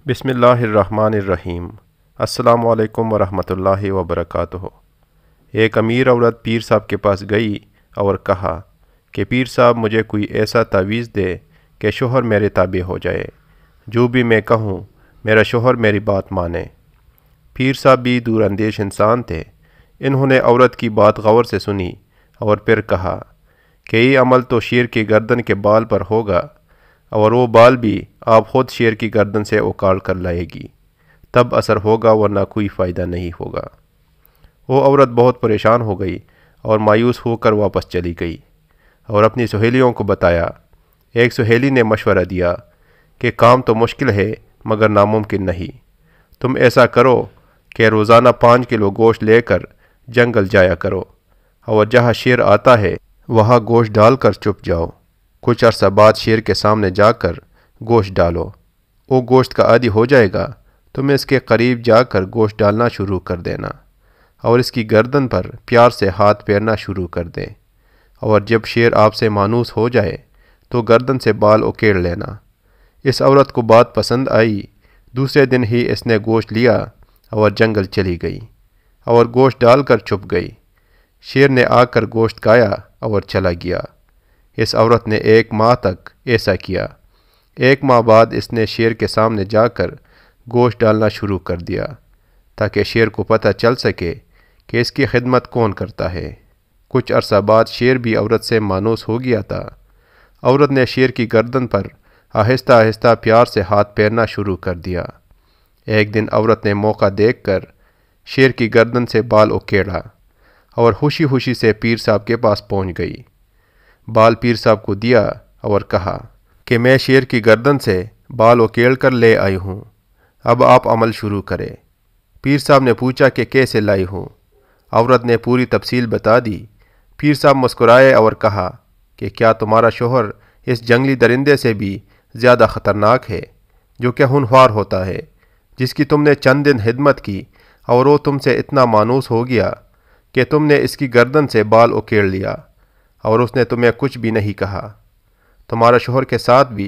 बिस्मिल्लाहिर्रहमानिर्रहीम। अस्सलामु अलैकुम वरहमतुल्लाहि वबरकातुहू। एक अमीर औरत पीर साहब के पास गई और कहा कि पीर साहब मुझे कोई ऐसा तावीज़ दे कि शोहर मेरे ताबे हो जाए, जो भी मैं कहूँ मेरा शोहर मेरी बात माने। पीर साहब भी दूरअंदेश इंसान थे। इन्होंने औरत की बात गौर से सुनी और फिर कहा कि ये अमल तो शेर की गर्दन के बाल पर होगा, और वो बाल भी आप ख़ुद शेर की गर्दन से उखाड़ कर लाएगी, तब असर होगा, वरना कोई फ़ायदा नहीं होगा। वो औरत बहुत परेशान हो गई और मायूस होकर वापस चली गई और अपनी सहेलियों को बताया। एक सहेली ने मशवरा दिया कि काम तो मुश्किल है मगर नामुमकिन नहीं। तुम ऐसा करो कि रोज़ाना 5 किलो गोश्त लेकर जंगल जाया करो, और जहाँ शेर आता है वहाँ गोश्त डालकर चुप जाओ। कुछ अरसा बाद शेर के सामने जाकर गोश्त डालो। वो गोश्त का आदी हो जाएगा, तुम इसके करीब जाकर गोश्त डालना शुरू कर देना और इसकी गर्दन पर प्यार से हाथ फेरना शुरू कर दें, और जब शेर आपसे मानूस हो जाए तो गर्दन से बाल उकेड़ लेना। इस औरत को बात पसंद आई। दूसरे दिन ही इसने गोश्त लिया और जंगल चली गई और गोश्त डालकर छुप गई। शेर ने आकर गोश्त खाया और चला गया। इस औरत ने 1 माह तक ऐसा किया। 1 माह बाद इसने शेर के सामने जाकर गोश्त डालना शुरू कर दिया, ताकि शेर को पता चल सके कि इसकी खिदमत कौन करता है। कुछ अरसा बाद शेर भी औरत से मानूस हो गया था। औरत ने शेर की गर्दन पर आहिस्ता आहिस्ता प्यार से हाथ फेरना शुरू कर दिया। एक दिन औरत ने मौका देखकर शेर की गर्दन से बाल उकेड़ा और खुशी खुशी से पीर साहब के पास पहुंच गई। बाल पीर साहब को दिया और कहा कि मैं शेर की गर्दन से बाल उकेड़ कर ले आई हूँ, अब आप अमल शुरू करें। पीर साहब ने पूछा कि कैसे लाई हूँ। औरत ने पूरी तफसील बता दी। पीर साहब मुस्कुराए और कहा कि क्या तुम्हारा शोहर इस जंगली दरिंदे से भी ज़्यादा ख़तरनाक है, जो कि होनहार होता है, जिसकी तुमने चंद दिन खिदमत की और वो तुमसे इतना मानूस हो गया कि तुमने इसकी गर्दन से बाल उकेड़ लिया और उसने तुम्हें कुछ भी नहीं कहा। तुम्हारा शोहर के साथ भी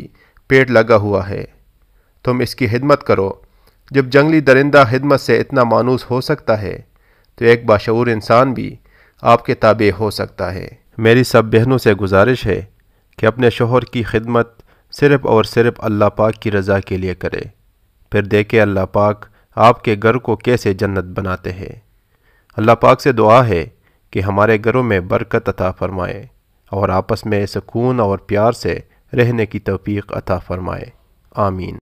पेट लगा हुआ है, तुम इसकी खिदमत करो। जब जंगली दरिंदा खिदमत से इतना मानूस हो सकता है तो एक बाशऊर इंसान भी आपके ताबे हो सकता है। मेरी सब बहनों से गुजारिश है कि अपने शोहर की खिदमत सिर्फ़ और सिर्फ अल्लाह पाक की रज़ा के लिए करे, फिर देखे अल्लाह पाक आपके घर को कैसे जन्नत बनाते हैं। अल्लाह पाक से दुआ है कि हमारे घरों में बरकत अता फ़रमाए और आपस में सुकून और प्यार से रहने की तौफीक अता फ़रमाए। आमीन।